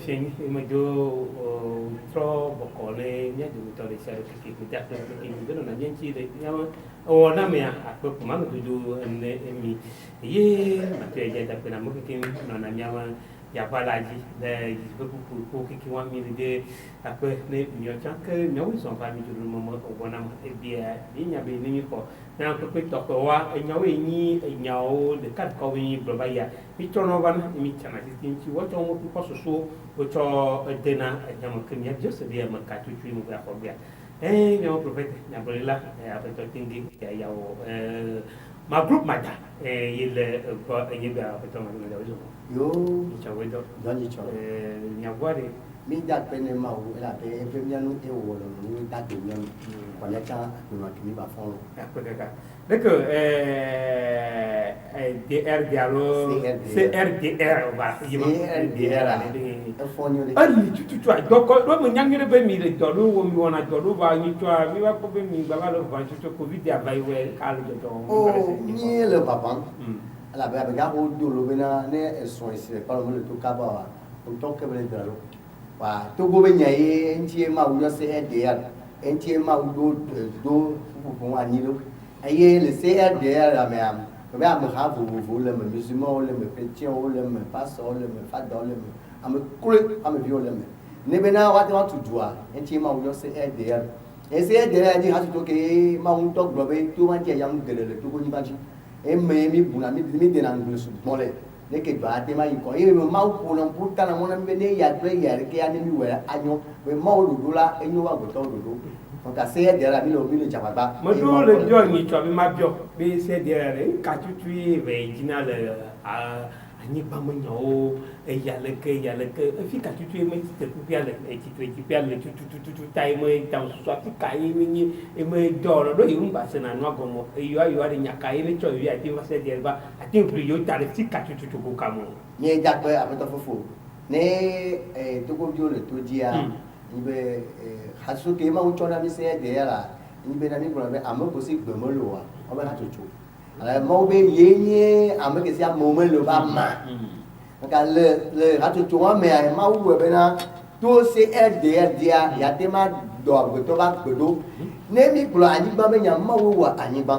fing imajo tro bokole nya du to le sare ki ta to ki do na nyenchi de nyawa o na me a ko kuma no du mi ye ma te ja ta pena mo ki na nyawa ya palaji de ko ki wa mi de après ne nyo cha que nyo wi son pa mi du mo o na mo e bia ni nya be ni ko na ko pe to ko wa e nyo wi ni e nyo de kat ko wi bro ba ya mi to no ban mi cha na ti ti wo to mo ko so o cho dena nya mo ken ya just de ma ka tu tu mo ga ko bia nyo prophet nya bro la ya pe to tingi ya o ma group ma da il ko ye ba pe to ma da yo cha we do donji cho nya guare mi da pene ma o la pe e mi anu e wo lo ni da de mi ko ya cha ni ma kini ba fon ko ka d'accord DR dialo CRDR ba CRDR e fon yo le ali tu donc do mo nyangere be mi le do wo mi wona do ba ni tu mi wa ko be mi ba lo ba tu covid ya bai we ka lo do oh ni le papa ala ba ga o do lo bena ne so isi pa lo to ka ba o to ke be dalo wa to go be nya ye ntie ma wo yo CRDR ntie ma wo do fu wa ni lo aye le CRDR la me am ko ba me ha vous le musulman le me chrétien le me pasteur le me fada le me am kule am bi le me ne bena wa want to do ntie ma wo yo CRDR e CRDR ni ha to ke ma un to glo be to ma je yang de le to ko ni ba ji e me mi buna mi de na ngulu su mole ne ke ba te ma yi ko e me ma ko no puta na mo na me ne ya dre ya ke ya ni mi we anyo we ma o du la enyo wa go to do donc à CRDR mi le jaba ba mo do le jo ni to bi ma bio bi CRDR ka tu tu ve jina le a ni ba mo nyo e ya le ke fi ka tu tu me ti ku pia le e ti pia le tu tai mo ta so fi ka yi ni e mo do do yi un ba se na no go mo e yo ari nya ka yi ni cho yi ati ma CRDR ba ati pri yo ta le fi ka tu ko ka mo ni ja pe a to fofo ne to go jo le to ji a ni be hasu ke ma un cho na mi CRDR la ni be na mi ko be amo ko si gbe mo lo wa o be ha to ala mo be ye ni amo ke si a mo lo ba ma ka le ha to me a ma u be na to CRDR dia ya te ma do go to ba do ne mi ko ani ba be nya ma wo wa ani ba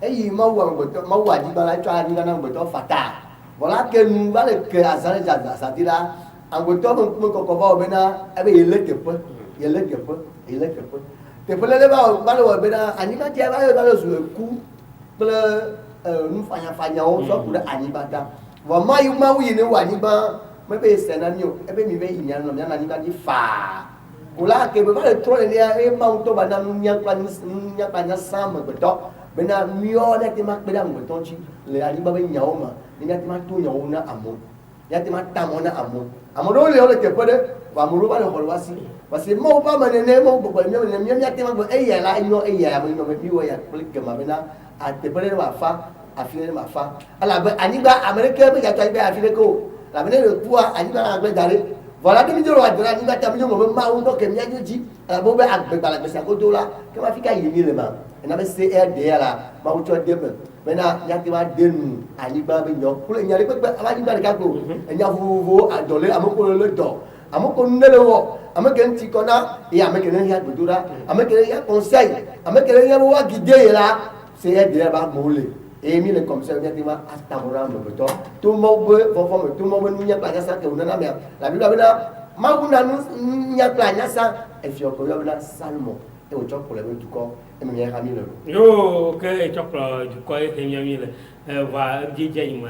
e yi ma wo go to ma wa di ba la cho ani na go to fata voilà que nous va le que azale ja sa di la an go to mo ko ba be na e be ye ke po te po le ba lo be na ani ba dia ba lo su ku ple nu fanya o so ku ani ba da wa ma yu ma wi ni wa ni ba me be se na ni o e be mi be yin no na ni ba di fa kula ke be ba le tro ni e ma un to ba na nya pa nya sa mo be to be na mi o le ti ma be da mo to chi le ani ba be nya o ma ni ya ti ma to nya o na amo ya ti ma ta mo na amo do le o le te po de wa mo ro ba le ho wa si parce que mo ba ma ne mo bo mi ya ti ma bo e ya la no e ya mo no me mi wo ya click ma be na a te po le wa fa afile ma fa ala be anigba america be gato be afile ko la bene le poa anigba na gbe dare voilà de mi do wa dara anigba ta mi mo ma un do ke mi ajoji ala bo be agbe bala be sa ko do la ke ma fika yi ni le ma na be CRDR la ma wo cho de me na ya ti wa de nu anigba be nyo ko le nya le pe anigba ka ko nya vuvu adole amoko le do amoko ndele wo ameke nti kona ya ameke ne ya gbedura ameke ya conseil ameke ya wa guider la CRDR ba mo le et mi le comme ça bien dire atamora me beto tout mo be fofo tout mo be nya planya sa ke unana me la bible bena ma kuna nya planya sa e fi ko yo bena salmo e o chokole be du ko e me ya mi le yo ke choklo du ko e nya mi le va dije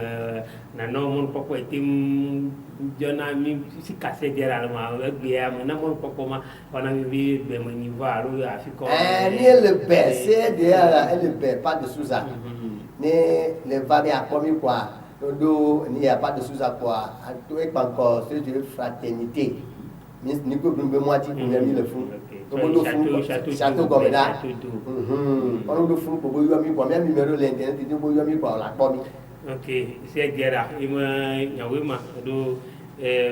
na no mon popo tim jona mi si kase dera ma gbe am na mon popo ma wana mi be mo ni va ro afiko ni le be c'est dera le be pas de sous-ça ne le va bien comme quoi do il n'y a pas de sous à quoi tout est encore c'est de fraternité ni ko be moi ti ko mi le fun to mo do fun château comme là on do fun ko bo yo mi ko mi numéro l'internet ti bo yo mi ko la ko mi ok c'est guerre il me nyawe ma do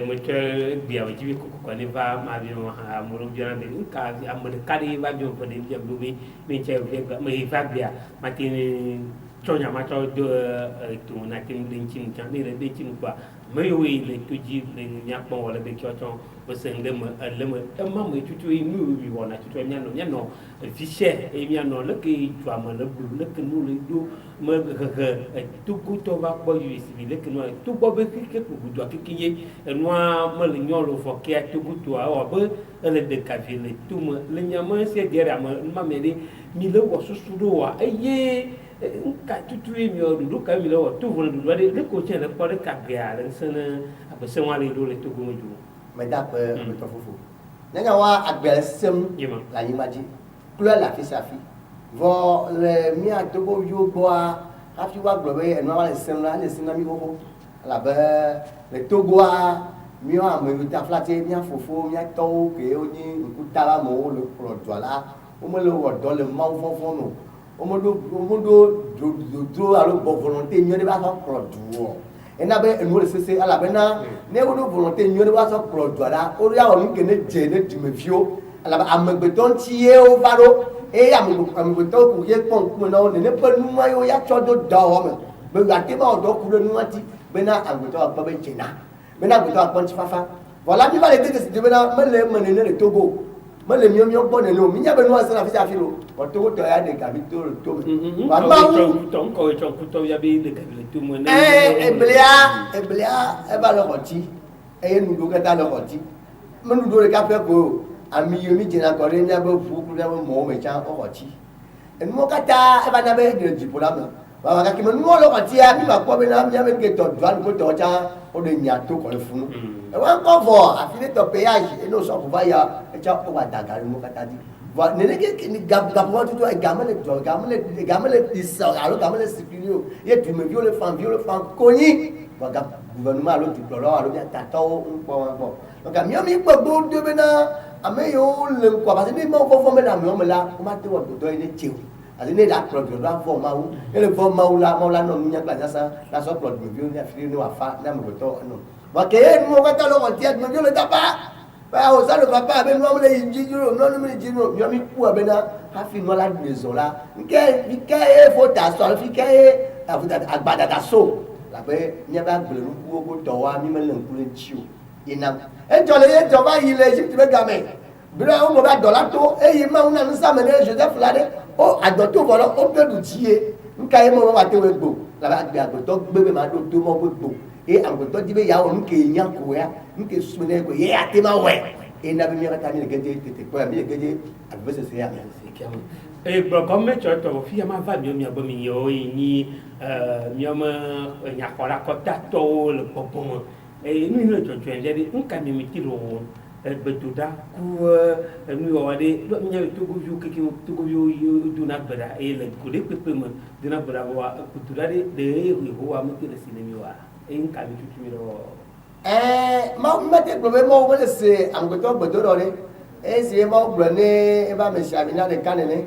mo te bia wa jibi ko ni va ma bi mo ha mo ro jana be ka am de kadi va jo ko de jam do mi che me va bia ma ti cho nhà mà cho đưa tụ na tim linh chim chẳng đi đến đi chim qua me yo le to ji le nya pon wala be kyo chon bo sen le me ma me tutu e mi wi wona tutu e nya no fi she e mi no le ke twa ma le bu le ke nu le do me tu ku to ba bo yu si le ke no tu bo be ke ku do ke ye no ma le nyo lo fo ke tu ku to a bo le de ka vi le tu me le nya ma se dere ma me de mi le wo su su do wa ye ka tutu e mi o du ka mi le wo tu vo du le ko chen le ko le ka bia le sene a se wa le do le tu ku me ju me da pe me to fufu nanga wa agbel sem la ni maji kula la fi safi vo le mi a to bo yo gbo a afi wa gbo be eno wa le sem la mi ko la be le togo a mi o ame ta flate mi a fufu mi a to ke o ni ku ta la mo le pro do la o mo le wo do le ma fo no o mo do alo bo volonté mi o de ba so pro do ena be enu le sese ala be na ne wo do volonté nyo de wa so pro do ala o ya o nke ne je ne di me vio ala ba amegbeton ti e o varo e amegbeton ku ye pon ku na o ne pe nu ma yo ya cho do do o me be ga te ba o do ku le nu ati be na amegbeton ba be jena be na amegbeton pon ti fafa voilà mi va le dire de be na me le ne le Togo me le mio bo ne no mi nya be nu asa na fi sa fi lo o Togo to ya de ga bi to wa ma ton ko chon ku to ya bi de ka le tu mo ne eblia e ba lo koti e nu do kata lo koti me nu do le ka pe ko ami yo mi jina ko re nya be fu ku le mo me cha o koti en mo kata e ba na be de ji pola me ba ba ka ki me nu lo koti a mi ba ko be na mi ya be ke to dwan ko to cha o de nya to ko le funu e wa ko fo a fi to péage e no so ko ba ya e cha o wa daga mo kata di va nene ke ni gap wa tu gamele isa alo gamele sikilio ye tu me viole fan koni va gap gouvernement alo tu ploro alo ya tato un po donc mi gbo de bena ame yo le ko parce ni mo fo me la mi o me la o ma te wa do ile chew ali ne la pro do fo ma u ele fo ma u la no nya kla sa la so pro me viole ya fili no afa na me to no va ke mo ka ta lo ko ti me viole ta pa ba o sa le papa be no le jijiro no me jijiro yo mi ku abena ha fi no la maison la nke e fo ta so fi ke agbada ta so la be nya ba gbe lu ku ko to wa mi me le ku le chi o ina e jo le jo ba yi le Egypt be ga me bra o mo ba dollar to e yi ma una nsa me ne Joseph Lade o adoto bolo o be du tie nka e mo wa te we gbo la ba gbe agoto gbe be ma do to mo gbo e agoto di be ya o nke nya ko ya nke sumene ko ye ate ma we e na be mi ka mi geje tete ko mi geje advese se ya e bro comme tu to fi ma va mi abo mi yo ni mi ma nya ko la ko ta to le popo e ni le to je de nka mi ti ro betuda ku mi wa de do mi nya to go ju ke to go yo du na bra e le ko de pepe mo du na bra wa ku tu da de ho wa mo ti le sinemi wa e nka mi tu mi ro ma mete problème mo wele se angoto bodoro re e se ma obrane e ba me shamina de kanene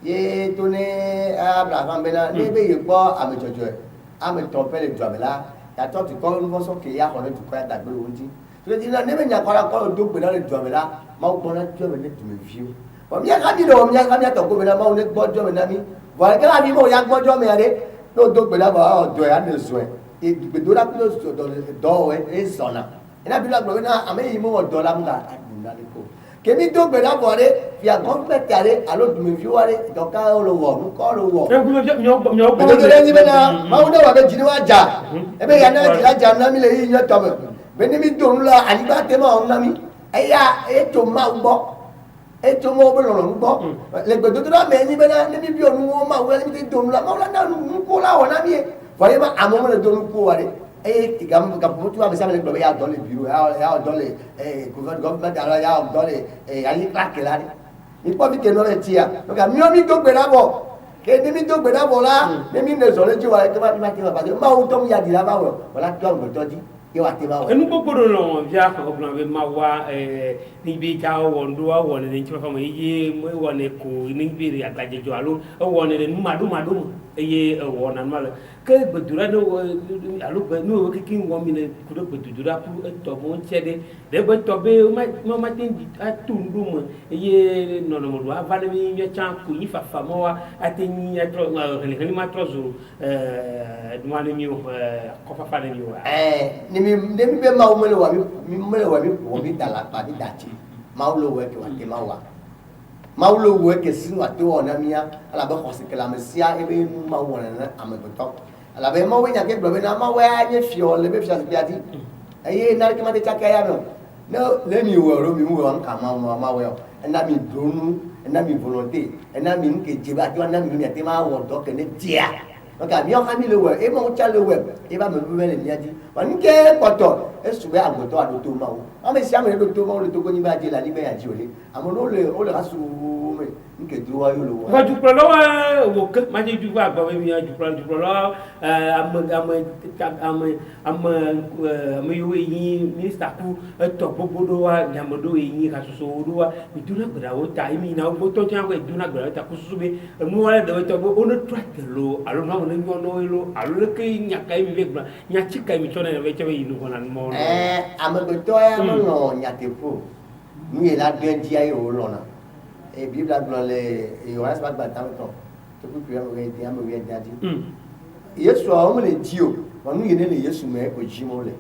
ye to ne Abraham bena ne be ye gbo ame jojo e ame to pele jomela ya to ti ko nbo so ke ya ko le tu ko ya dagbe onji to di na ne be nya ko ko do gbe na le jomela ma gbo na jomela tu me view o mi ka di do mi ka mi to ko bena ma o ne gbo jomela mi wa ke la bi mo ya gbo jomela re no do gbe na ba o do ya ne so e gbedora kulo so do e zona ina bi la gbo na ame yi mo do la nga aduna le ko kemi do gbeda bore fi a government are alo du me viware do ka lo wo mu ko lo wo e gulo nyo do le ni bena ma una wa be jini wa ja e be ya na ji la ja na mi le yi nyo to me be ni mi do nla ani ba te ma on na mi e ya e to ma gbo e to mo be lo gbo le gbedo do me ni bena ni mi bi onu wo ma wo ni mi do nla ma wala na nu ko la wo na mi voyez ma a moment de nous pour aller et gam tu vas me ça le ya dans les bureaux ya dans les gouvernement alors ya dans les ali claque là il faut que nous le tia donc mieux mi do gbera bo ke ni mi do gbera bo la ni mi ne zo le ji wa ke ma ti wa parce que ma o to ya di la ba wo wala to ngo to di e wa te ba wo enu gbogbo lo via ko bla be ma wa ni bi ka wo ndo wa wo ni ti fa mo yi mo wo ne ko ni bi ri agaje jo alo wo ne nu madu eye wo na ma ke gbedura ne alo gbe no kiki wɔ mi le kudo gbedura pu etɔ mo ŋutsɛ ɖe ɖe be tɔ be ma te atu ŋdu me eye nɔnɔme do ava ɖe mi miatsã ko yi fafa ma wa ate nyi atrɔ heliheli ma trɔ zo nua ne mi o kɔfafa ne mi o. ne mi be mawu mele wa mi da la pa mi da tsi mawu le wɔ ke wa te ma wa mawu le wɔ ke si wa te wɔ na mia ala be xɔsi ke la me sia ebe nu mawu wɔ ne amegbetɔ ala be mawu nya ke gblɔ be na mawu ya nye fiɔ le be fiɔ si biati eye na ke ma te tsaka ya me ne le mi wɔ ro mi wɔ nka mawu ya ena mi donu ena mi volonté ena mi nke dze ba te wa na mi te ma wɔ dɔ ke ne dia donc mi ɔha mi le wɔ e mawu tsa le wɔ e ba me bu me le mia di wa nke kpɔtɔ esu be agbetɔ aɖo to mawu ame sia ame ɖo to mawu le togo nyi ba dzi la ni be ya dzi o le ame wo le asu me nke do wa yo le wɔ. va dukplɔlawo wò ke ma dze du va agbɔ be mi dukplɔlawo ame yiwo yi minista ku etɔ gbogbo ɖo wa nyame ɖo yi kasoso ɖo wa mi dona gbe ɖa wo ta emi yina wo tɔ tsã ko dona gbe ɖa wo ta ko susu be enu wa le ɖe tɔ be wo ne trɔ te lo alo nu ne nyɔ nɔwo lo alo leke nya ka mi be gblɔ nya tsi ka mi tsɔ ne be tsɛ be yi nu wɔna numɔ. Amegbetɔ ya melɔ nyateƒo nu yi la do eŋuti eye wolɔna biblia gblɔ le Yohanes ƒe agbatãtɔ tokuku ame wi edea dzi Yesua wo mele dzi o ma nu yi ne le Yesu me ko dzi mo le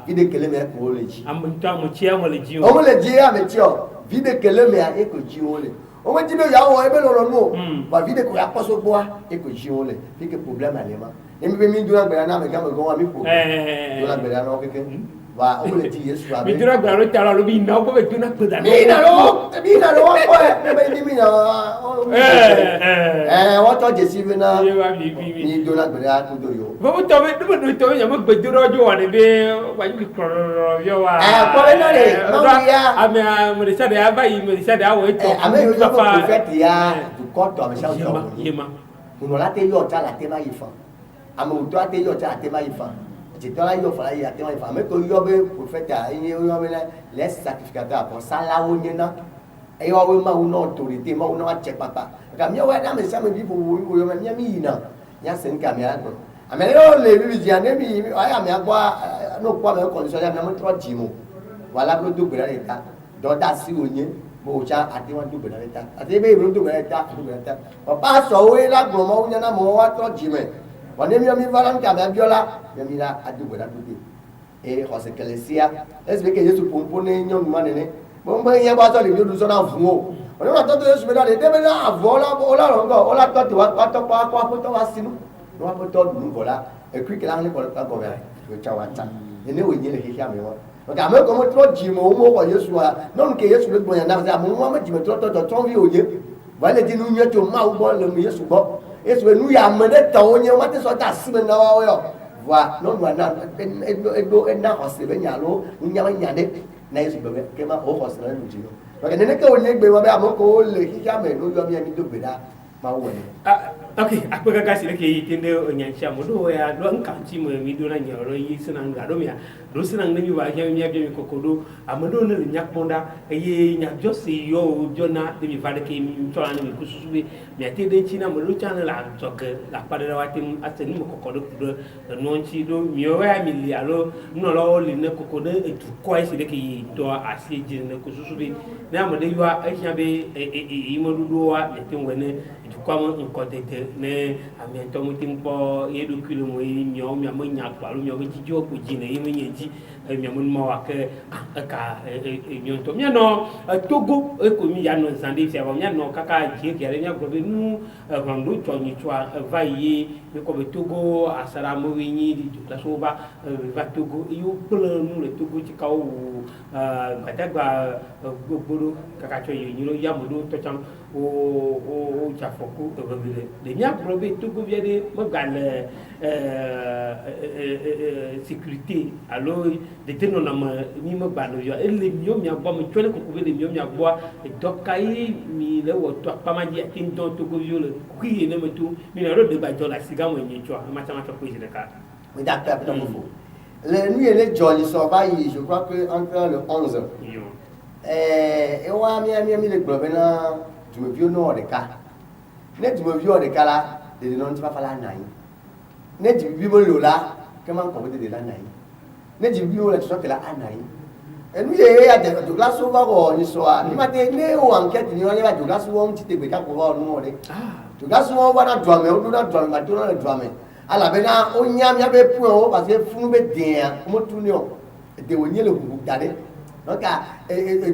vide kele me ko le dzi ame ntɔ ame tsia mo le dzi o wo mele dzi ame tsia o vide kele me e ko dzi wo le o me dzi be ya wo e be lɔlɔ nu o ba vide ko ya kpɔso gbɔa e ko dzi wo le fi ke problème ale ma emi be mi dona gbe na me ga me go wa mi ko dona gbe na no keke wa o le dzi Yesu a mi dona gbe alo ta lo bi na o be dona gbe da mi na lo wa ko e be mi na wa to je si be na mi dona gbe na ku do yo bo to be do to ya mo gbe dona jo wa ne be wa ju kroro yo wa ko le na le ma ya ame me sa de aba yi me sa de awo eto ame yo ko prophet ya du ko to me sa o yema uno la te yo ta la te ma yifa ame o to te yo ta te ma yifa jitɔla yɔ fala yi ate ma yifa ame ko yɔ be prophète eye yɔ be les sacrificateurs pour salawo nye na eyɔ be mawu na autorité mawu na wa tsɛ kpakpa ka miawo ya ame sia ame bi vovovo yɔ mɛ mia mi yina mia se ŋka mia gbɔ ame yɔ le bibi dzia ne mi aya mia gbɔ no kpɔ ame condition ya mia me trɔ dzi mo wala blo do gbe ɖa ɖe ta dɔ da si wo nye bo o tsa ate wa do gbe ɖa ɖe ta ate be blo do gbe ɖa ɖe ta do gbe ɖa ɖe ta papa sɔwo ye la gblɔ mawu nya na mo wa trɔ dzi me wani mi va la nka bia la mi la adu gbe la dute e xɔse kele sia esi ke Yesu pompo ne nyɔnu ma nene bon be ye ba so le bi du so na vu o oni ma to Yesu be la de be na avo la o la rongo o la to wa to pa ko to wa sinu no wa to du ngo la e kwi ke la ne ko ta ko ya o cha wa ta ne we nye le ke ya me wa o ka me ko mo tro ji mo ko Yesu a no nke Yesu le gbo ya na mo ma ji me tro to vi o ye wa le di nu nye to ma u bo le mu Yesu bo Yesu nu ya me de to nye ma te so ta si me na wa yo wa no no na ego na hose be nyalo nya nya de na Yesu be ke ma o hose na lu ji no wa ke ne ke o ne gbe wa be amoko le ki ya me no yo mi do gbe da ma wo ni okay akpa ka si le ke yitende onyancha mo do ya do nkanchi mo mi do na nyoro yi sinang ga do mi ya do sinang ne mi wa ya mi abia mi kokodo amado ne le nyakponda eye nya jose yo jona de mi vale ke mi to na mi kususu be mi ate de chi na mo do channel la joke la pade wa tim ate ni mo kokodo do no nchi do mi o ya mi li alo no lo li ne kokodo etu ko ai si de ke do asi je ne kususu be na mo de yo a ehia be e mo do wa le tin wene comme nkɔtete ne amiɛntɔ mo ti kpɔ yeɖokui le mo ye miawo miame nya kpa alo miawo dzidzɔ ko dzi ne ye menye dzi miame nu ma wa ke eka miɔntɔ mianɔ Togo eko mi ya nɔ zã ɖe fia vɔ mianɔ kaka dzi kia ɖe miagblɔ be nu hlɔ̃ ɖo tsɔ nyitsɔa va yi ye mikɔ be Togo asaɖa amewo nyi ɖiɖi va Togo eye wokple nu le Togo tsikawo wu gbadagba gbogbo ɖo kaka tsɔ yi nyi ɖo ya ame ɖewo tɔtsam o dzafɔku evevile le miagblɔ be Togovia ɖe megale sécurité alo detenɔnɔme mi megbale yɔ ele miawo miagbɔ me tsɔ ne koko be le miawo miagbɔa dɔka ye mi le wɔ to akpama dzi ate ŋdɔ Togoviwo le kui ye ne me to mi na ɖo de gbadzɔ le asi gã me nye tsɔa ematsama tsɔ ko zi ɖeka. Oui, d'accord, le nuit et les Johnny sont baillis, je crois que entre le 11. Et on mis le globe là, tu me viens au nord de cas. Ne tu me viens au de cas là, de non tu vas faire la naïe. ne ji bi mo lo la ke man ko de la nai ne ji bi mo la so ke la anai enu ye ya de do la so ba ko ni so a ni ma te ne o enquête ni wa do la so won ti te gbe ka ko ba nu o de do la so won wa na do me o do na do me do na do me ala be na o nya mi be pu o parce que funu be den mo tu ni o de wo nye le gu dade donc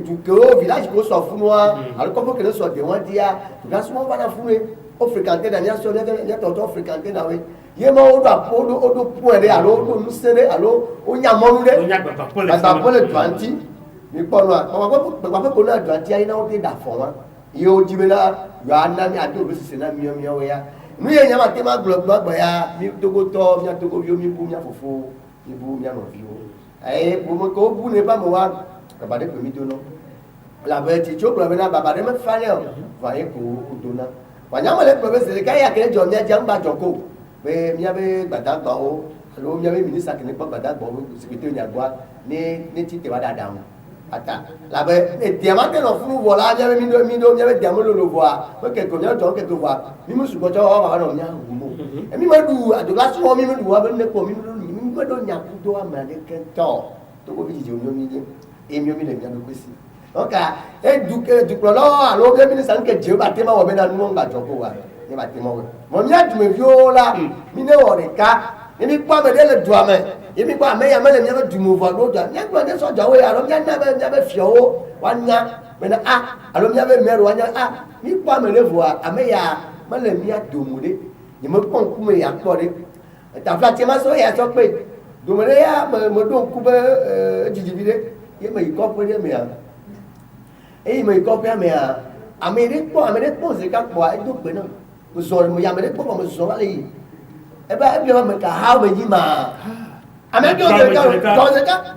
du que village ko so funu a alors comme que le so de won dia do la so won wa na funu o fréquenter da ni so ni to fréquenter na we ye ma o da po do pu e de alo do nu sere alo o nya mo nu de o nya baba pole 20 mi po no pa ko na 20 ai na o de da fo wa ye o ji be na yo ana mi ado be se na mi we ya nu ye nya ma te ma gbo ya mi togo to mi togo vi o mi bu mi afofo mi bu mi no vi o bu mo ko bu ne ba mo wa baba de pe mi do no la be ti jo gbo be na baba de me fa le o va ye ko do na wa nya mo le gbo be se ka ya ke jo mi ja ngba jo ko be mi abe gbadagba o lo mi abe minister kini po gbadagba o secretary ni agba ni ti te wa dada o ata la be e ti ama te no funu vola mi abe mi abe diamo lo voa o ke ko mi o ke to voa mi mu sugo jo o ba no nya hu mo e mi ma du adola so mi du wa be ne ko mi do nya ku do ama de ke to ko bi ji o mi ni e mi le mi do kwesi oka e du pro lo alo be minister nke je ba te ma wo be na nu ngba jo ko wa ni ba te mo mi adu me viola mi ne o re ka mi pa me de le du ame mi pa me ya me le mi be du mo va do da ni gbo de so jo we aro mi na be fio o wa nya me na aro mi be me ro wa nya mi pa me le voa ame ya me le mi adu mo de ni mo pon ku me ya po de ta fla ti ma so ya so pe do me ya mo do ku be jiji de ye me ko po de me ya me ko pe me ya ame de po se ka po e do pe na mo so mo ya me de po mo so wa le e ba bi me ka ha me ji ma ame do se ka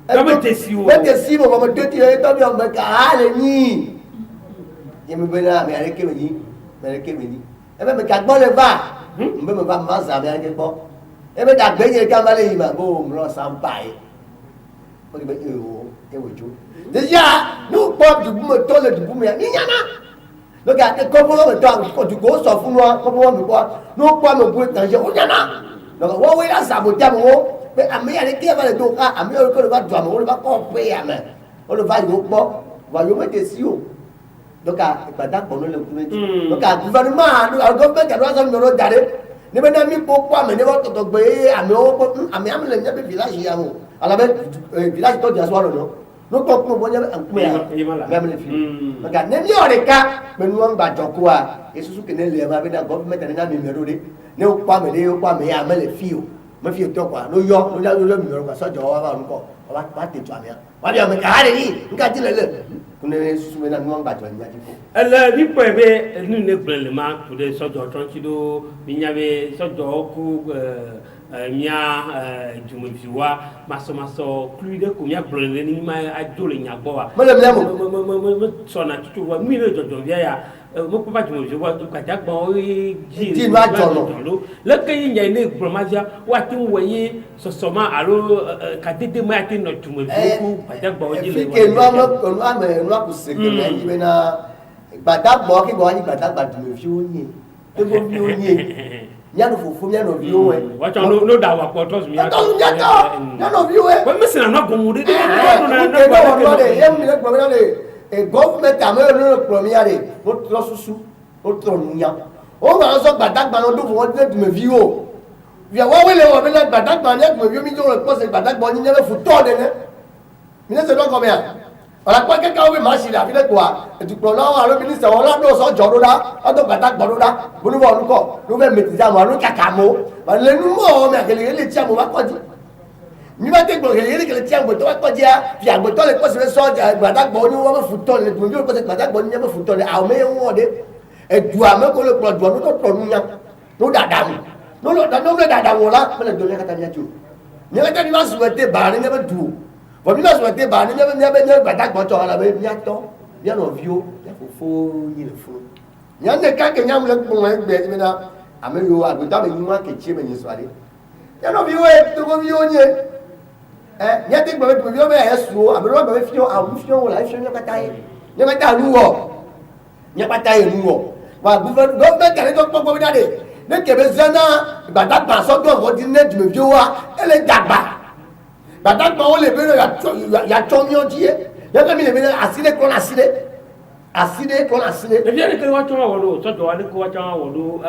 Kama tesi wo. Bete si mo mo teti e to bi me ka ha le ni ye me be na me are ke me ni e be me ka gbo le ba me ba ma za me anje po e be da gbe ye ka ma le yi ma bo mo lo san pa e o ke be e wo jo déjà nous pas du bout me to le du bout me ni nyana donc à comment on doit quand tu go so fún wa comment on quoi nous pas me bout danger o nyana donc wo we la saboter mo pe ami ale ke ba le do ka ami o ko le ba do mo le ba ko pe ya me o le va yo po va yo me tesi o donc à gbada ko no le ku meji donc à gouvernement le government ka do so mi ro dare ni be na mi po pa me ne wo to gbe ami o po ami am le nya be village ya mo ala be village to dia so no no ko ko bo nya an ya même le film donc ne ni ore ka me nu an ba joko a esusu ke ne le ma be na government na mi mero de ne o pa me le o pa me ya me le fi o me fi to kwa no yo no ya lo mi mero ka so jo wa ba nko ba te to ami wa bi me ka ha de ni nka ti le ne esusu me na nu an ba jo nya ti ko ele ni po ebe nu ne gbele ma to de so jo ton ti do mi nya be so jo ku mia jumufiwa maso kluide ko mia blonde ni ma ajole nya gbo wa mo so na tutu wa mi le jojo bia ya mo papa jumufiwa to ka jagbo o ji ma jono le ke yin ne promasia wa tin woyi so ma alo ka dede ma tin no jumufiwa ku ka jagbo o ji le ke no ma ko no ame no ku se ke na yi be na gbadagbo ki gbo yi gbadagba jumufiwa ni to go bi o ni nyano fufu nyano viwe wacha no da wa ko tos mi ya to nyano viwe we mi sina na gomu de no de yem ni ko na de e government amero no premier de o tro susu o tro nya o ma so gbadagba no do fo de me viwo via wa we le o be na gbadagba nya me viwo mi jo ko se gbadagba ni nya fu to de ne mi ne se do ko me ala kwa ke ka we ma si la fi le kwa e tu pro lawa lo minister o la do so jo do da o do gbadagba do da bo ni wo ko lo be meti ja mo lo kaka mo ba le nu mo me akele le ti amo ba ko ji mi ba te gbo le le ti amo to ba ko ji a fi agbo to le ko se so gbadagba ni wo fu to le tu mi ko se gbadagba ni mo fu to le a o me wo de e du a me ko le pro du no to pro nu nya no da da mi no lo da no le da da wo la me le do le kata nya ju ni ka ni ba su te ba ni me du bo mi ba so te ba ni me gbadagba to ala be mi ato bi no vio ya fofo yi le fo nya ne ka ke nya mu le po me gbe mi na ame yo agbo mi ma ke chi me ni so ale ya no vio e to go vio ni nya te gbe me vio be e su ame ro be fio a wu fio wo la fio nya kata yi nya kata lu wo nya kata yi lu wo wa government ka le to popo mi dade ne kebe zana gbadagba sɔdɔ wɔdi ne dumeviwo wa ele dagba gbadagba wo le be ne yatsɔ miɔdzi ye yake mi le be ne asi de klɔ na asi de. ebi ale kele wa tsɔn awɔ do sɔdɔ ale ko wa tsɔn awɔ do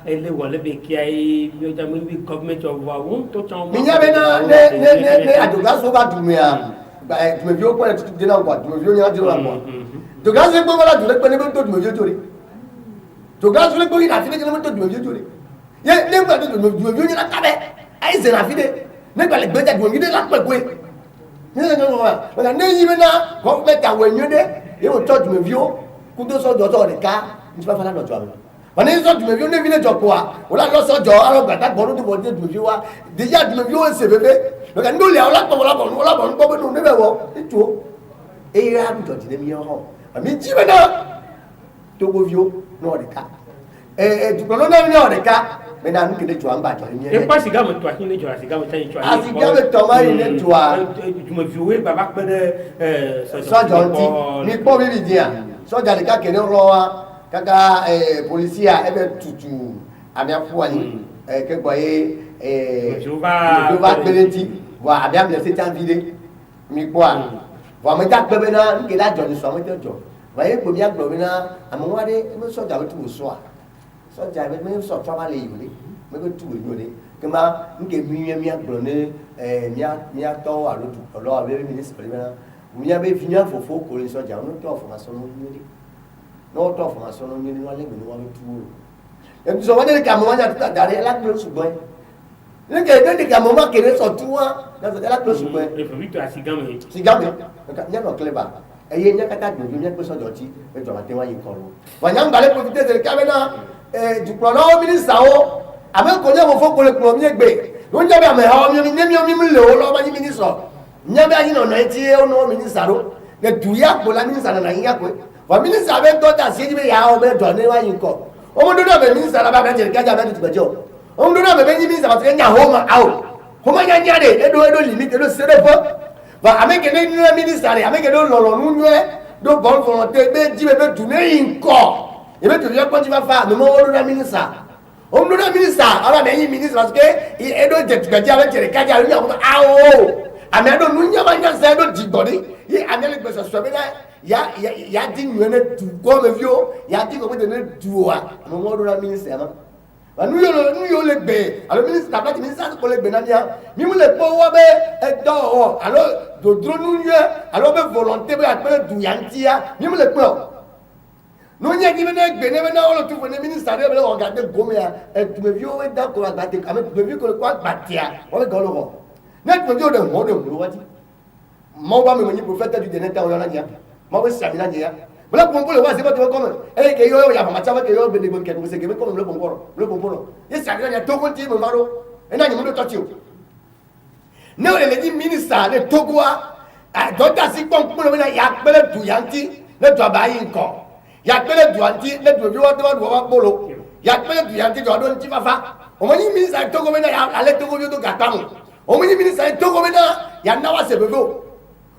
ele wɔ le be kia ye miɔdza mi gɔvmɛnti ɔwɔ awo ŋutɔ tsɔn. mi nya be na ne adogaso ba dumea dumeviwo kpɔ le tutu de la gbɔ dumeviwo nya de la gbɔ dogaso gbɔ wala du le kpɛ ne be to dumeviwo to de dogaso le gbɔ yi na fi ne ne be to dumeviwo to de ye ne gba to dumeviwo nya la ka bɛ ayi ze na fi de ne gba le gbɛdza dumeviwo de la kpɛ koe ne le nyɔnu wa wala ne yi be na gɔvmɛnti awɔ enyo de ye o tɔ dumeviwo kudo sɔjɔ tɔ ɖeka ŋuti fa la nɔ dzɔ ame wani sɔ dumeviwo ne vi ne dzɔ koa wòle alɔ sɔjɔ alɔ gbata gbɔ no bɔ de dumeviwo wa déjà dumeviwo se fefe donc ne lia wòle akpɔ wòle abɔ nukpɔ be nu ne bɛ wɔ etso eye aɖu dzɔ dzi ne mi hã ami dzi be na togoviwo nɔ ɖeka dukplɔlɔ ne mi nɔ ɖeka mɛ na nu ke ne dzɔ ŋgba dzɔ ne mi. ekpa siga me tɔ asi ne dzɔ asiga me tsa yi tsɔ. asiga me tɔ ma yi ne dzɔa. dumeviwo ye baba kpe ɖe sɔjɔ ŋuti mi kpɔ bibi dia sɔja ɖeka ke ne wlɔ wa kaka polisia ebe tutu amia ƒu anyi ke gbɔ ye va kpe ŋuti vɔ abia mi le se tsan vi de mi kpɔa vɔ ame ta kpe be na nuke la dzɔ ni sɔ ame te dzɔ vɔ ye kpo mia gblɔ be na amewo aɖe eme sɔja be tu wo sɔa sɔja be me sɔ tsɔ va le yi o de me be tu wo yi o de kema nuke mia gblɔ ne mia tɔwo alo dukplɔlawo alo minisita be na mia be vinya fofo ko le sɔja wo ne tɔ formation no nyuie n'o tɔ formation no nyuie no ale gbɛ no wa be tu wo ebisɔ wa ne ka mo wa nya tuta da de la kple sugbɔn ne ke ne de ka mo ma ke ne sɔ tu wa na sɔ de la kple sugbɔn efi to asigame nya nɔ kle ba eye nya kata do nya kple sɔjɔ ti e jɔ ma te wa yi kɔ lo wa nya ngba le profiter de ka be na dukplɔlawo ministawo ame ko nya fofo ko le kplɔ mi gbe no nya be ame ha mi le wo lo ba nyi ministre nya be anyi nɔ eti o no ministre ro ne du ya ko la ministre na yin ya ko wa ministre be to ta se ji be ya o be do ne wa yin ko o mo do do be ministre la ba be je ka ja be tu be jo o mo do do be nyi ministre ba se nya ho ma awo ho ma nya nya de edo limite edo se de fo ba ame ke ne ni ministre ame ke do lolo nu nwe do bon volonté be ji be du ne yin ko e be tu ya ko ji ba fa no mo do na ministre o mo do na ministre ala be nyi ministre parce que edo je tu be ja be je ka ja ni awo ame do nu nya ba nya se do jigbori ye ame le gbe so be na ya di nu ne du ko me vio ya di ko be ne du wa ame mo do na ministre ma ba nu yo le gbe alo ministre ta ti ministre ko le gbe na nia mi mu le po wo be e do o alo do dro nu ye alo be volonté be apere du yantia mi mu le po no nya ki be ne gbe ne be na o lo tu fo ne ministre de be o ga de go me ya e tu me vio we da ko ga de ame tu me vio ko kwa batia o be go lo ko ne tu me vio de mo de mo wati mo ba me ni prophète du dernier temps o la nia mo be samina nia bla pompo le wa se ba to ko me e ke yo ya ma cha ba ke yo be de bon ke mo se ke me ko le pompo ye samina nia to ko ti mo maro e na ni mo do to ti o ne o le di ministre le togoa a do ta si pon ko le na ya pele du yanti le do ba yin ko ya pele du yanti le do bi wa do wa polo ya pele du yanti do do ti fafa o mo ni ministre togo me na ya ale togo bi do gata mo o mo ni ministre togo me na ya na wa se bebo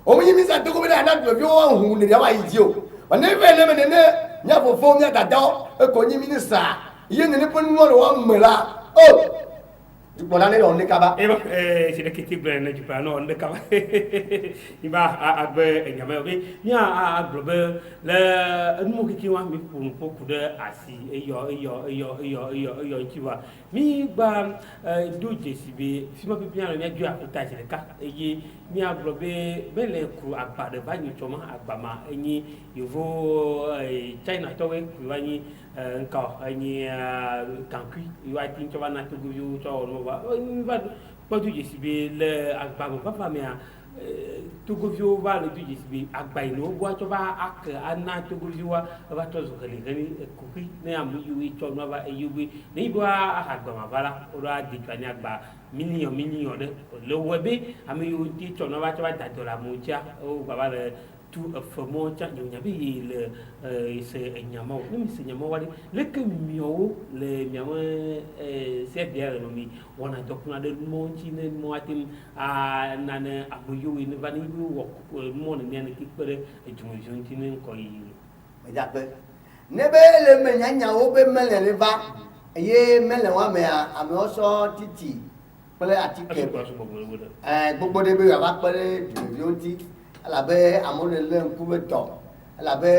o mo ni ministre togo me na na do bi wa hu ni ya wa yi o ne ve ne me ne nya fofo nya dada e ko ni ministre ye ne pon mo wa mmela o dukpɔla ne on ne kaba c'est le kiti blen ne dukpɔla no on ne kaba iba agbe enyame obi ni agbe le enmo kiki wa mi pour ku de asi eyo nchiwa mi gba do jesibe fima pipia no mi adu apita se ka eye mi agbe be le ku agba de ba nyi choma agba ma enyi yovo China towe ku wa nyi nka enyi kankui iwa tin choma na tugu yu cho no ba ba du jesibe le agba mo papa mi a togovio va le du jesibe agba ino bo cho ba ak ana togovio wa ba to zo kele kele kuki ne am yu cho no ba eyubi ne bo agba ma bala o ra di tani agba million de le webe am yu ti cho no ba cho ba da dola mo cha o ba le tu famo cha nya bi le se nyama ni se nyama wali le ke mio le nyama se biere no mi wona dokuna de mo chi ne mo atim na ne abuyu ni vani wo mo ne ne ki pere e jumo jonti ne ko yi me ja pe ne be le me nya wo be mele le va ye mele wa me ame oso titi pele atike gbogbo de be wa pele yo ti ala be amone le nku be to ala be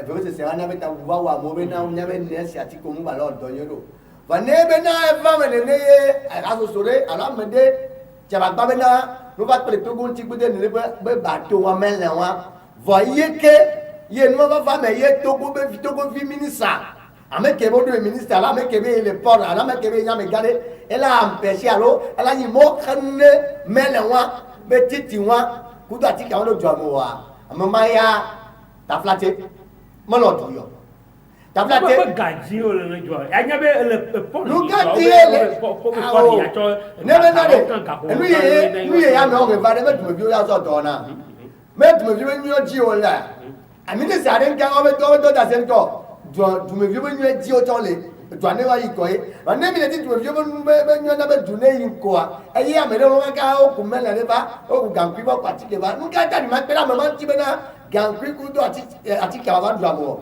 be se wana be ta wa mo be na nya be ne si atiko mu ba lo do yero va ne be na eva me ne a so sore ala me de ja ba be na no va pele to gon ti gbe de ne be ba to wa mele wa va ye ke ye no va me ye to go vi ministre Ameke bodo le ministre ala ameke be le port ala ameke be nyame gade ela empêcher alo ala ni mo khane mele wa be titi wa kudo ati ka wono jomo wa amama ya ta flate mo lo do yo ta flate ba gaji o le jo anya be le port lu gaji le port ya cho ne be na de nu ye ya no ke ba de be du bi ya so do na me du bi be nyo ji o la amine sa de nka o be do da se nko du me vieux ben dit autant les du ne va y quoi on ne me dit du vieux ben na be du ne y quoi et ya me le ka o ku me la ne ba o ku gan ku ba parti ke ba nka ta ni ma pe la maman ti bena gan ku do ati ka ba du amo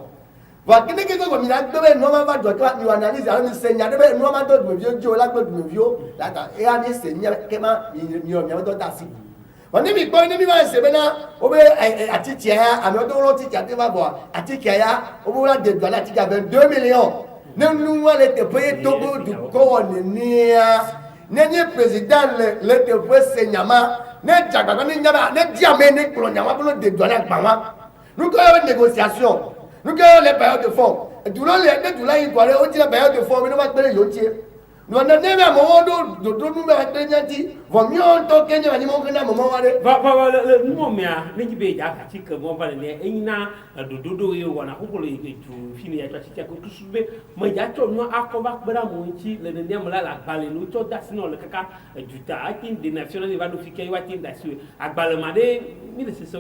wa kini ke ko mi na do be no ma ba do ka ni analyse ala ni senya de be no ma do du vieux jo la do du vieux la ta e ani senya ke ma mi o mi do ta si on ne mi pas ne mi va se bena o be ati tia ami do lo ti tia te ba bo ati kia ya o bo la de do la ti ga 22 millions ne nous va te payer Togo du ko ni ne président le te payer senyama ne jaga ni nyama ne diame ne klo nyama bo de do la gba wa nous ko une négociation nous ko les périodes de fonds du lo le de du la yi ko le o ti la période de fonds mi no ba pele yo tie nous on a même à moment do nous me va tenyanti vaut mieux on to kenya ni mo kana moment wa de va le mo mia ne ji be ja ka ti ke mo ba le ina do yo wana ko ko le tu fini ya ti ko tu sube mo ja to no akoba bra mo ti le ne mo la gbale no to da sino le kaka juta akin de national va do fike wa tin da su agbale ma de mi de se so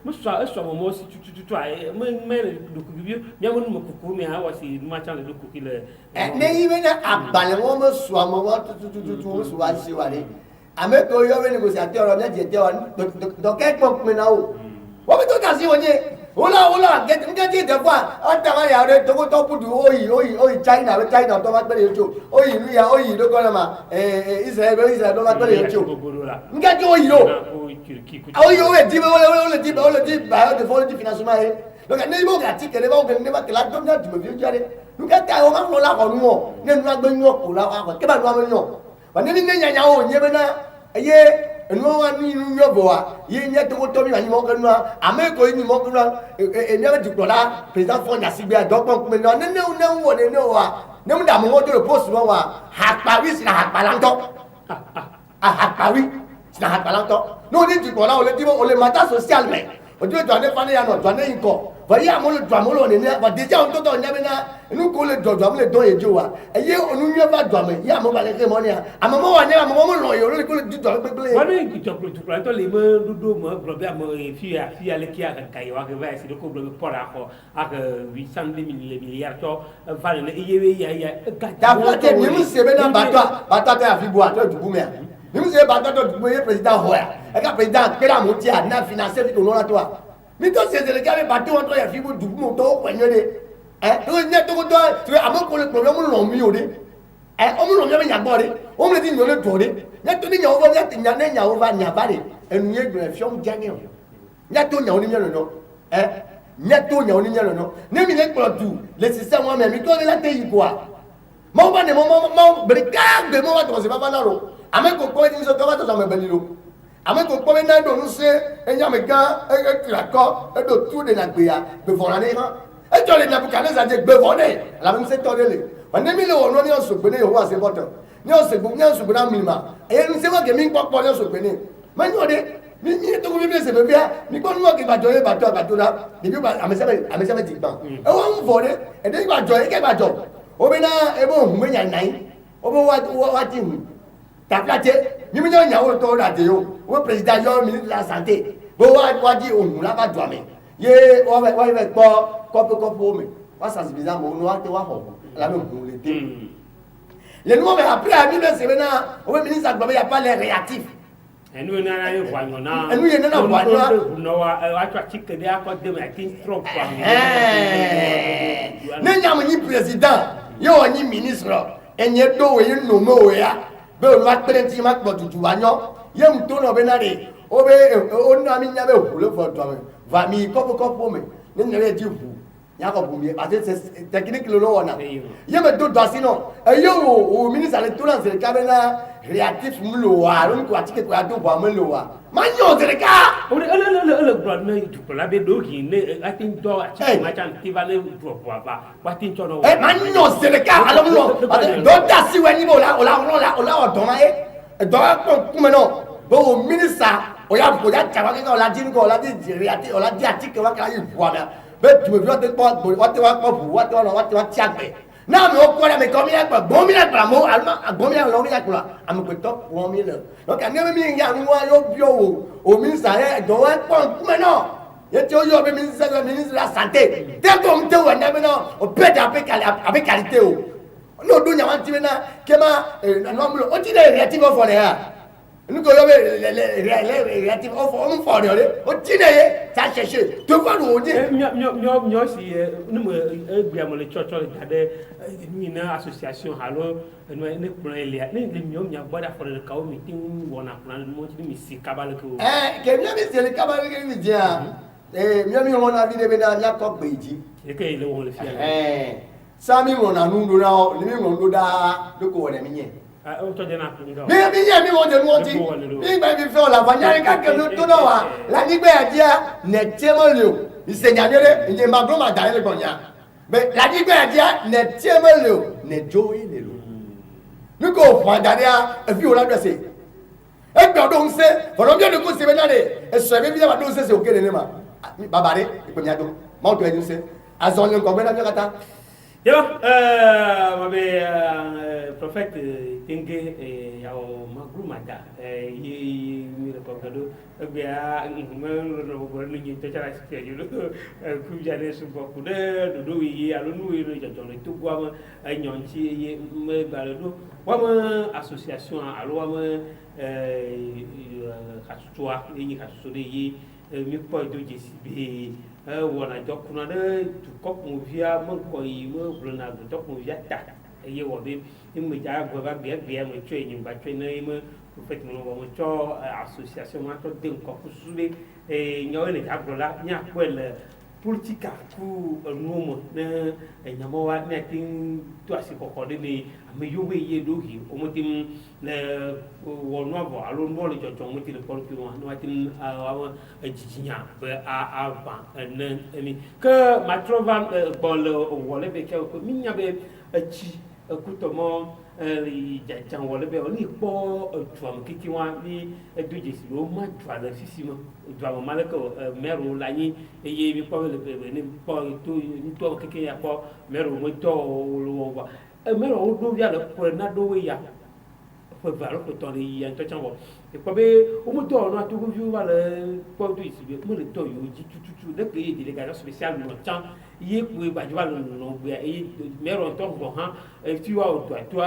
mo so mo si tu mo me do ku bi mi mo mo ku mi ha wa si ma chan le do ku ki le ne yibe na agbale mo soit moment tout soit ici aller avec yo yo négociateur on a dit donc quel point maintenant on va tout casser on est ola get ngati de fois atama ya re to to pudu oyi China to ma pele yo oyi nu ya oyi do ko na ma Israel do ma pele yo ngati oyi lo oyi o e di ba de fond de financement donc ne mo gati ke le ba o ne ba ke la do na du me jare nous quand on va nous la renou ne nous la benyo ko la wa ke ba nous benyo ba ne ni nya o nye be na ye nous wa ni nous yo bo wa ye nya to to mi wa ni mo ke nu ame ko ni mo ke nu e nya du dola président fond na sigbe donc ko me no ne wo ne wa ne mu da mo do le post mo wa ha paris na ha palanto ha paris na ha palanto no ni du dola o le dibo o le mata social mais o do ne fa ne ya no do ne inko voyez à mon le droit mon ne va déjà on dodo nya bena nous ko le dodo am le don ejo wa eye onu nya ba do am ya mo ba le ke mo ne a mo wa nya mo lo yo lo ko le do gbegble wani ki to to le mo dodo mo problème fi ale ki aka kai wa ke va esi ko problème pour ako aka 800 milliards to vale ne eye ya da fa ke ni mu se be na ba to ta fi bo ato du bu me ni mu se ba to du bu ye président ho ya e ka président pe la mo ti a na financer fi to lo la to mi to se le gars ba to ya fi bo du mo to ko nyo de to nya to to tu amo ko le problème lo mi o de o mo lo mi nya bo de o mo le ti nyo le do de nya to ni nya o nya ti nya ne nya o va nya ba de enu ye gbe fiom jani o nya to nya o ni nya no nya to nya o ni nya no ne mi le ko tu le système moi même mi to la te yi quoi mo ba ne mo brigade de mo wa to se ba na ro ame ko ko ni so to ba to so me be ni lo ame ko ko na do nu se enya me gan e trako e do tu de na gbe ya be fona ni han e jo le na bu kaneza je gbe fone la mi se to de le won mi le won ni o so gbe ni o wa se boto ni o se gbe ni o so gbe na mi ma e nu se wa ke mi po ni o so gbe ni ma ni o de mi to ko bi se be bia mi ko nu o ke ba jo na de bi ba ame se be ti gban e wa mu fo de e de ba jo e ke ba jo o be na e bo hu me nya nai o bo wa ti hu ta plate mi mi nya wo to da de yo wo président yo ministre de la santé bo wa di ohun la ba do ame ye wo be ko me wa sensibiliser mo no wa te wa ho la me hu le te le nou mais après à mi se na o ministre agba ya pas les réactifs enu na ye wanyo na enu ye na wanyo no wa twa chike de akọ de ma tin strong kwa ne nya mo ni président yo ni ministre enye do we no mo we ya be o ma pere ti ma po tutu wa yan ye mu to no be na re o be o na mi nya be hu le fo to me va mi ko me ni ne ji hu nya ko bu mi parce que c'est technique le lo na ye me do do sino e yo o ministre le to na se ka be na réactif mu lo wa lo ko atike ko ado bo mo lo wa ma yo se ka o le bro na tu la be do ki ne atin to ati ma chan ti va le bro ba tin to no ma yo se ka alo lo do da si we ni bo la o do ma e do ko me no bo ministre o ya chawa ke o la jin ko o la di réactif o la di atike wa ka yi bo ma be tu me bi wa te wa ko bu wa te wa ti agbe na mi o ko la me ko mi la pa bon mi la pa mo alma bon mi la lo ri la kula am ko to bon mi la no ka ne mi ya nu wa yo bi o mi sa e do wa pon ku me no ye ti o yo be ministre la santé te ko mi te wa na me no o pe da pe qualité o no do nya wa ti me na ke ma no mi o ti de réactif fo le ha nous avons réactif on fort o tine ça chercher tu vois nous dit ño si nous me biamo le chocho le dade ni na association halo ne plan ele ni ñom nya boda for le kaw meeting wona plan mo ci mi si kabal ko ke mi si le kabal ke mi dia mi wona vi de be na nya ko beji e ke le won le fiala sami wona nu do na ni mi won do da do ko wona mi nye o to jena ko ngo mi won de mo ti mi gba bi fe o la fanya ka ke no to do wa la ni gbe adia ne temo le o isenyanyere nje ma bro ma da le gbonya be la ni gbe adia ne temo le o ne joyi le lo ni ko fa daria e fi o la do se e gbe do nse foro bi o ko se be na le e so be bi ba do nse se o kele ne ma baba re ipe mi ado ma o to e nse azon le ko be na mi kata yo mabe prophet tenge ya o magru mada yi mi ko gado be a no go ni to chara se yo ku jare su bo ku de do yi alo nu yi no jojo le to gwa ma nyonchi yi me ba do wa ma association alo wa ma khastua yi khassu de yi mi po do jesibe wona jokuna de tu kop mo via mon ko yi mo bruna do jok mo via ta ye wo be mi ja go ba be mo twe ni ba twe na mo fait mo mo cho association ma to de ko ku sube nyawe ne ta brola nya kwel politika ku nomo na nyamo wa ne tin to asiko ko de ni me yo we ye do hi o mo tin le wo no abo alo no le jojo mo tin ko pi mo no tin awa jijinya be a ba ni que ma trova bon le wole be ke ko minya be chi ku to mo li jajan wole be oni po tuam kiki wa ni do jesi lo ma twa la sisimo twa ma le ko mero la ni ye mi po le ni po to kiki ya po mero mo to lo wa mero o do via le ko na do we ya ko va lo ko to ri ya to chan bo e ko be o mo to no atu ko vi wa le po do isi be mo le to yo ji tu de ke di le ga spécial no chan ye ku ba jwa lo no be e mero to ko ha e ti wa o to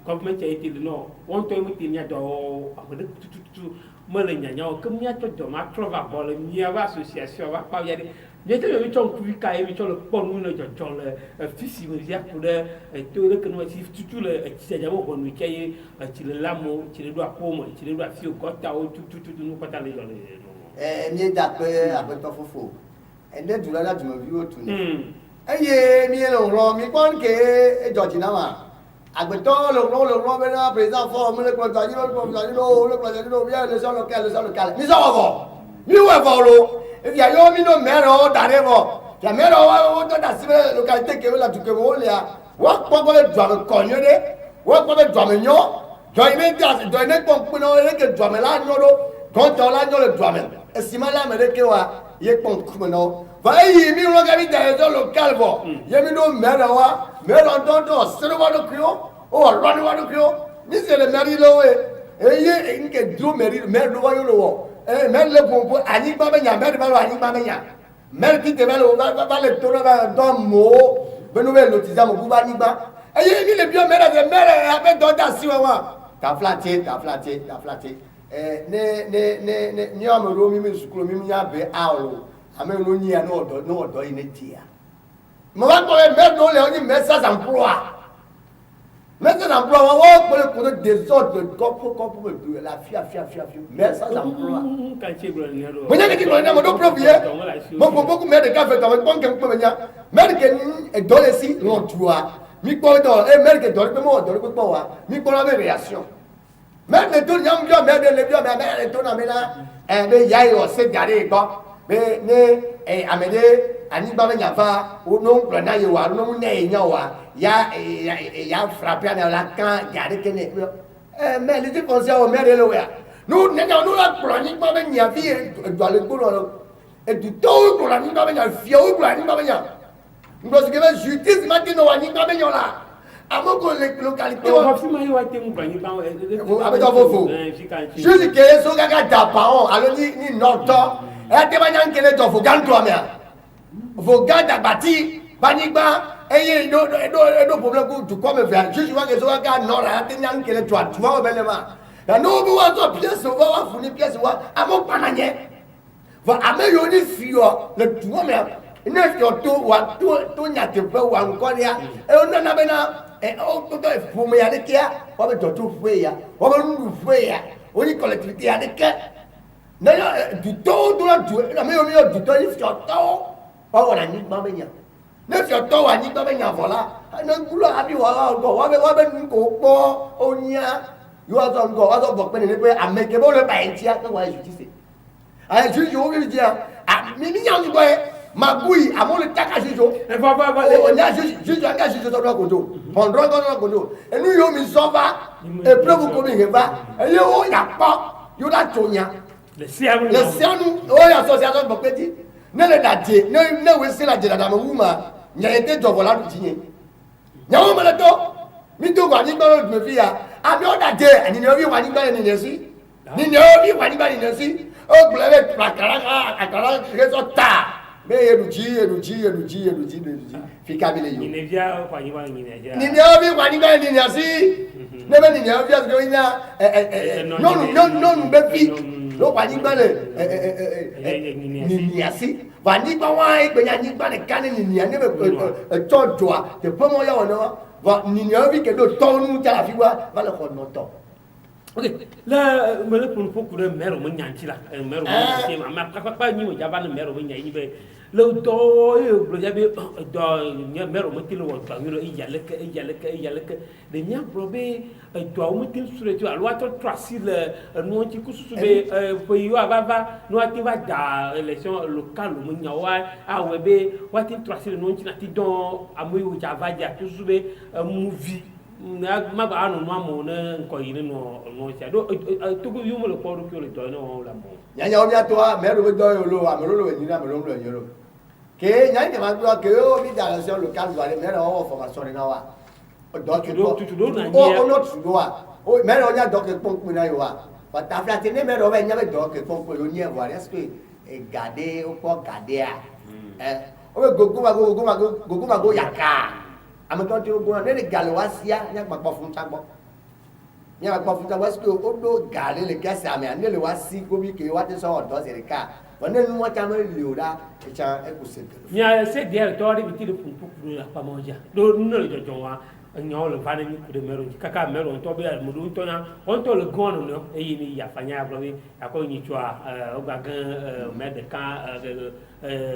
government a été no won to mi tin ya do amade tu mo le nya nya o kem ya to do ma trova bo le mi ava association wa pa ya de ye te yo chon ku ka e mi chon le pon no jo le fisi mo ya ku de to le keno si tu le ti ja mo bon mi ke ye ti le lamo ti le do apomo ti le do afi o kota o tu no kota le yo le mi da pe abeto fofo ene dura la du mo vi o tu ni eye mi lo mi pon ke e joji na ma agbeto lo be na président fo mo le ko ta ni lo bien le son local mi so wo mi we fo lo e ya yo mi no mero dare fo ya mero o to da sibe localité ke la tu ke mo le a wa po ko le dwa ko nyo de wa po be dwa me nyo do ime da do ne ko no le ke dwa me la nyo do ko to la nyo le dwa me e si ma la me de ke wa ye ko ku no va yi mi lo ga mi da zo local fo ye mi no mero wa mero do sero wa do krio o ro ni wa do krio mi se le meri lo e ye nke dro meri lo wa yo lo wo mer le pompo ani ba be nya mer ba lo ani ba be nya mer ki te ba lo ba le to ba do mo be no be lo ti za mo bu ba ni ba e ye mi le bio mer a be do da si wa ta flatte ne ni o mo ro mi sukulu mi nya be awo ame lo ni ya no odo ine ti ya mo ba ko mer do le o ni mer sa emploi Maintenant, l'emploi, pour le côté des autres, la fia. Mais ça, l'emploi. Vous n'avez dit que vous n'avez pas oublié. Bon, beaucoup de café dans le banc, mais que dans les sites, on doit. Mi ko do e mer ke do pe mo do pe po wa mi ko la réaction mer ne to nyam bio mer de le bio mer to na me na e be yai o se gare ko be ne e amede ani ba me nyafa o no pro na ye wa no ne nya wa ya frapper dans la can gare ke ne mais les défenseurs au mer de le wa nous ne nous la pro ni ba me nya fi do le ko lo e du to ko la ni ba me nya fi o ko la ni ba me nya. Parce que la justice m'a dit non, on n'y a pas de là. Avant que les localités. Je dis que les gens qui ont des parents, alors ni notre. Et des gens qui ont des enfants, toi même. Vos gars d'abati, paniquement, et il y a des problèmes que tu peux faire. Je vois que les gens qui ont non, des gens qui ont des toi, tu vois, bellement. Nous, nous avons pièces, on va fournir pièces, on va pananier. Va améliorer le toit même. Ne fio to nya te pe wa nko ya e o na be na e o to fu me ya de kia wa be to fu ya wa be nu fu ya o ni collectivité ya de ke na du to do la du na me o mi du to ni fio to wa wa na ni ba be nya ne fio to wa ni ba be nya vola na gulo abi wa wa be nu ko po o nya yo azo ngo azo bo pe ni pe ameke bo le ba entia ko wa justice ai ju yo bi dia a mi nya ni boy Magoui, à mon le tac à Jijo. On a juste un gars Jijo dans le coteau. Pendant dans le coteau. Et nous, on me sauve. Et puis, vous connaissez pas. Et il n'y a pas. Il y a Tonia. Le ciel, oh, l'association de petit. Ne le date. Ne le laissez la dame Ouma. Il y a été de voilà le dîner. Il y a un moment de temps. Mito Guani dans le vie. Ah, mais on a dit, il n'y a eu Guani dans l'énergie. Il n'y a eu Guani dans l'énergie. Oh, vous l'avez pas, à la résultat. Mais Eluji, Fikabile. Il n'y a pas de ok, là, me le pour beaucoup de mère au Nyanti là, mère au ma papa ni au Javan mère au Nyanti le do le jabe do mère au Mati le wota ngiro iyaleke de nya probé do au Mati sur le loi to tracer le no ti kususu be po yo avava no ati va da élection locale au Nyawa a webe wati tracer le no ti na ti don amoy au Javaja kususu be movie ma ba anu ma mo na ko yin no sia do to go yu mo le ko ru ko le do no la mo nya nya o nya to a me ru do yo lo a me ru lo ni na me ru lo yo lo ke nya ni ma do ke o bi da la local do ale me ro formation na wa do tu do na ni o no tu do a o me ro nya do ke pon pon na yo wa ba ta fla te ne me ro be nya be do ke pon pon lo ni e wa est-ce que garder o ko garder o be gogo ma go yaka amato ti ogun na le galowasia nya papo fun tagbo est-ce que o do gale le kase ami ani le wasi ko bi ke wa te so odo serika won nu mo ta mo le ora e cha e ko se nya se der to ri biti le pun pun la pa moja do no le jojo wa nya le va ni ku de mero kaka mero to be mo do to na on to le gon no e yi ya fanya bro bi akọ ni chua o ga gan me de kan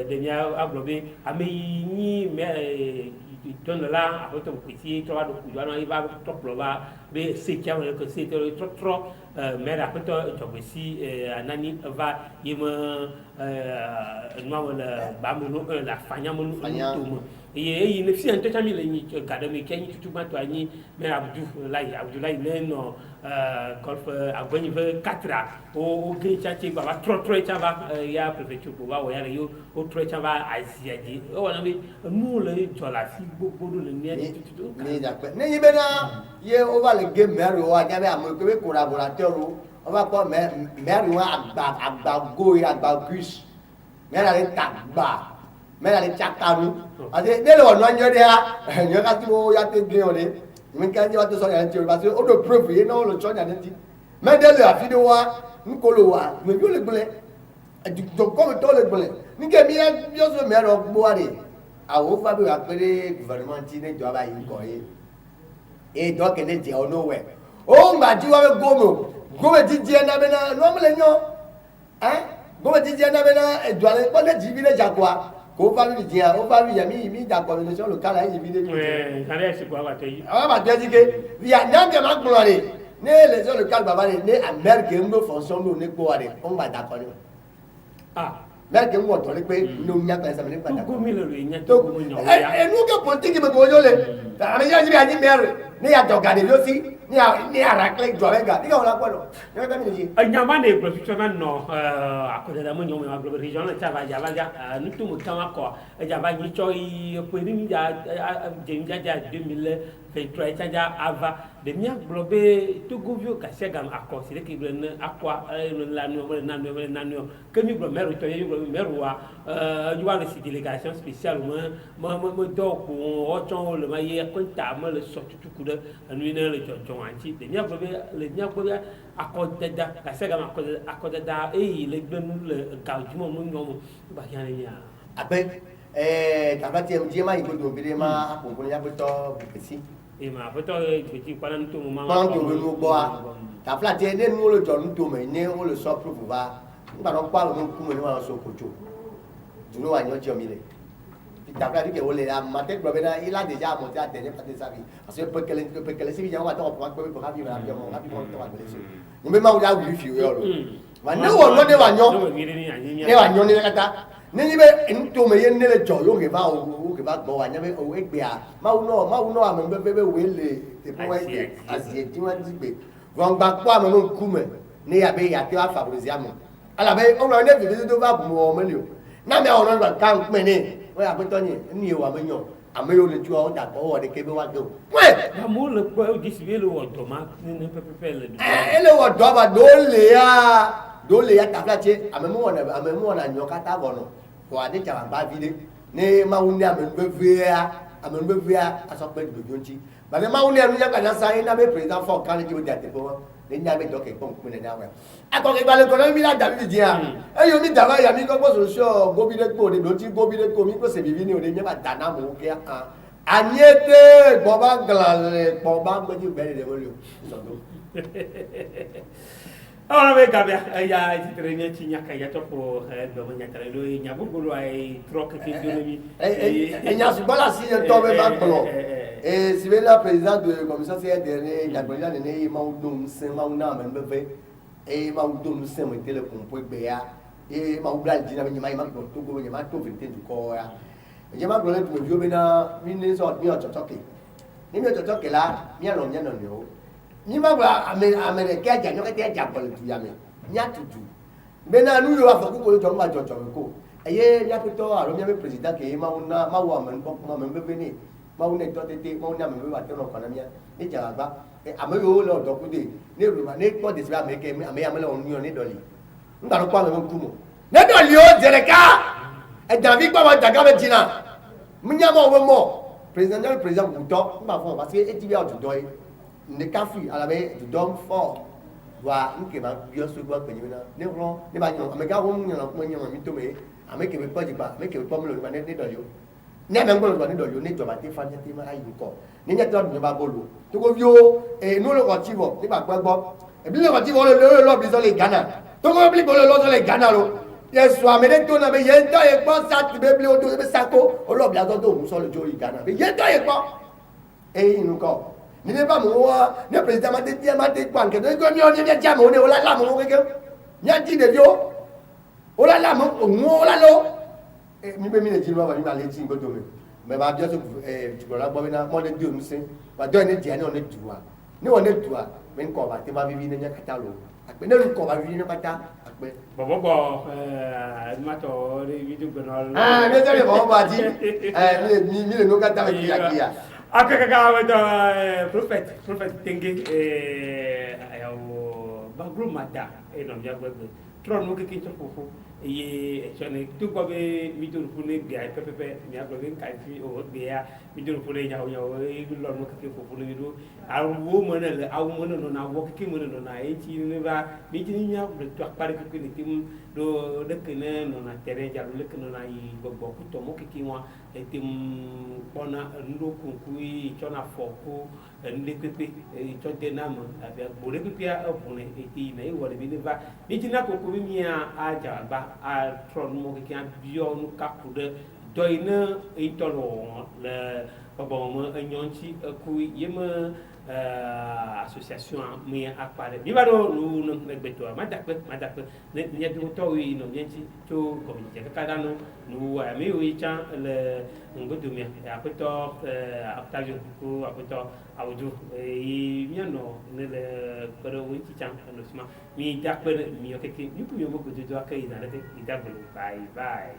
de nya abrobe ame ni me donne là avec ton petit toi de coup il va trop là mais c'est qu'il y a que c'est trop mais après toi tu aussi anani va il me moi la fanya mon et il ne fait un peu tamil ni garder mais quand tu vas toi ni mais Abdoulaye non golf abonné 4 au gritati va trop ça va il y a préfecture pour voir il y a au trop ça va asiatique on a mis nous le la gbogbo le ni ni da pe ni be na ye over le game mero wa ja be amo ko be collaborateur o ba ko mero wa agba go ya agba quiz mera le tagba mera le chakaru ade de lo no nyo de a nyo ka ti o ya te gbe o de mi ka ji wa to so ya ti o ba so o do proof ye no lo cho nya de ti me de le afi de wa nkolo wa me bi o le gbele do ko me to le gbele ni ke mi yo so mero gbo wa de àwọn fábí wa péré gouvernement tí ní ìjọba yìí kọ̀ yé et donc elle est au nowhere oh m'a dit ouais gomo dit dia na bena no me le nyo hein gomo dit dia na bena e doit pas le divine jakwa ko fa mi dia o fa mi ya mi d'accord le sur le cas là il vient ouais ça est c'est quoi va te ah ba dit que via n'anga ma gloire ne les sur le cas baba ne amérique no fonction no ne ko are on va d'accord ah mère que moi tole pe no nya ka sa me ne pa d'accord mi le nya to ko mo nyo e nu ke politique me ko yo le ta me ya ji ani mère ne ya to gade yo si ni a racle jo venga diga ona kwalo ne ta mi ji nyama ne professionnel no akoda da mo nyo me aglo region na cha ba ja ba ja nu tu mo kan ko ja ba ni choi po ni mi ja je mi ja 2023 cha ja ava de mi aglo be to govio ka segam akọ sire ki glo na akwa la no na no ke mi glo mero to ye glo mero wa you want the délégation spéciale mo do ko o chon le ma ye ko ta mo le so tutu de anu ne le chon anti de mi aglo be le mi aglo akọdada ka segam akọdada le gbenu le gaujumo mo nyomo ba yan ya abe taba ti em ma iko do bire ma aponkun ya beto bukesi e ma beto ti panan to mo ma ma to lo gbo a ta fla ti ene nu lo jo nu to me ne o lo so proof ba ngba no pa lo ku mo ni ma so kojo dunu wa nyo ti o mi le ta fla ti ke o le a ma te gbo be na ila deja mo ti a tele pa te sabi parce que pe kele si ya wa to ko pe ko ha bi na bi mo ha bi mo to wa le so ni be ma o ya wi fi yo lo wa ne wo no de wa nyo ne wa nyo ni kata ni be nto me ye ne le jo yo ke ba gbo wa nya be o egbe a ma u no am be we le te po we asie ti wa ti gbe won gba po am no ku me ni ya be ya ti wa favoriser am ala be o lo ne bi do ba bu o me le o na me o no gba kan pe ni we a pe to ni wa me yan ame yo le ju o da ko o de ke be wa go we ba mo le po o disi be le wo do ma ni pepe le ele wo do ba do le ya ta fla che ame mo na nyo kata bono ko ade cha ba vide ne ma wuni ame bevia aso pe do jonji ba ne ma wuni anu ya kana sa ina be president for kan ji o da te bo ne nya be do ke pon pe ne na wa ako ke gbale ko no mi la da bi ji a e yo mi da ba ya mi ko so so go bi de ko de do ti go bi de ko mi ko se bi ni o de me ba da na mo ke a anyete bo ba glale po ba gbe ji be de mo lo so do ahora ve cambia ya ti trenia ci nyaka ya to ko do mo nyaka lo nya bu gulu ay troc ki do mi nya su bala si to be ba glo si be la président de commission c'est dernier ya gbola ne ma udum sen ma una me be ma udum sen mo tele ko po gbe ya ma ubla jina me ma to go me ma to vinte du ko ya je ma glo le mo jo be na mi ni so mi o chochoke ni mi o chochoke la mi alo nya no yo ni ma gba amere ke aja nyo ke aja bol tu ya me nya tutu be na nu yo afa ku ko to ma jojo ko eye nya pito aro mi president ke ma una ma wa men ko ma men be ni ma une to tete ma una men be wa to no kana mi ni ja gba ame yo lo do ku de ni ru ma ni ko de se ame ke ame ya me lo nu yo ni doli ngba ro pa me ku mo ne doli o jere ka e davi gba wa daga be jina mi nya mo we mo president ku to ngba fo parce que e ti bi o do yi ne kafi alabe du dom fort wa nke ba bio so gba pe ni na ne ro ne ba nyo amega wo nyo ko nyo mi to me ameke be poji ba ameke be pomlo ba ne do yo ne me ngolo ba ne do yo ne joba ti fa ne ti ma ayi ko ni nya to ni ba bolu to ko bio no lo ko ti bo ni ba gbagbo e bi lo ko ti bo lo bi so le Ghana to ko bi bolo lo so le Ghana lo yesu amene to na be ye ndo e gbo sa ti be bli o do be sako o lo bi azo do mu so le jo Ghana be ye ndo e gbo e inu ko ni ne ba mo wa ne president ma te kwan ke ko mi o ni ja mo ne o la mo ke nya ji de bio o la mo o la lo mi be mi ne ji lo ba mi ma le ji ngodo me ba bio so ti la gbo mi na mo le di o mi sin ba do ni je ni o ne duwa ni o ne duwa me nko ba te ma bi ni nya kata lo ape ne nko ba bi ni kata ape bobo ma to le video gno ne se le bobo ba ji mi le no kata be kia akaka wato prophet tenge ayo bagru mata no ya gbegbe tro no ke kinto fofo ye chone tu ko be mi tu fune bi ay pepe mi aglo ben kai fi o be ya mi tu fune nyaw nyaw e lo mo ke ko fune do a wo mo na le a wo mo na wo ke mo na e ci ne ba mi ci nyaw de to pare ko ni tim do de ke ne no na terrain jalu le ke no na yi go go ku to mo ke ki wa e tim bona ndo ku ku yi chona fo ku nde pepe e cho de na mo a be bo le pepe a fune e ti na e wo le bi ne ba mi ci na ko ko mi a ja ba a tron mo ke kan bio no kapu de doina e tolo le bon mo nyonchi ku yema association mi apare mi vado no beto ma da ne nya du to wi no nyenchi to ko mi ka dano no mi wi chan le ngodu mi a peto octavio ku a peto audu e mi no ne le pero wi chan no sma mi da per mi o che mi ku yo go do ka ina le mi da bye bye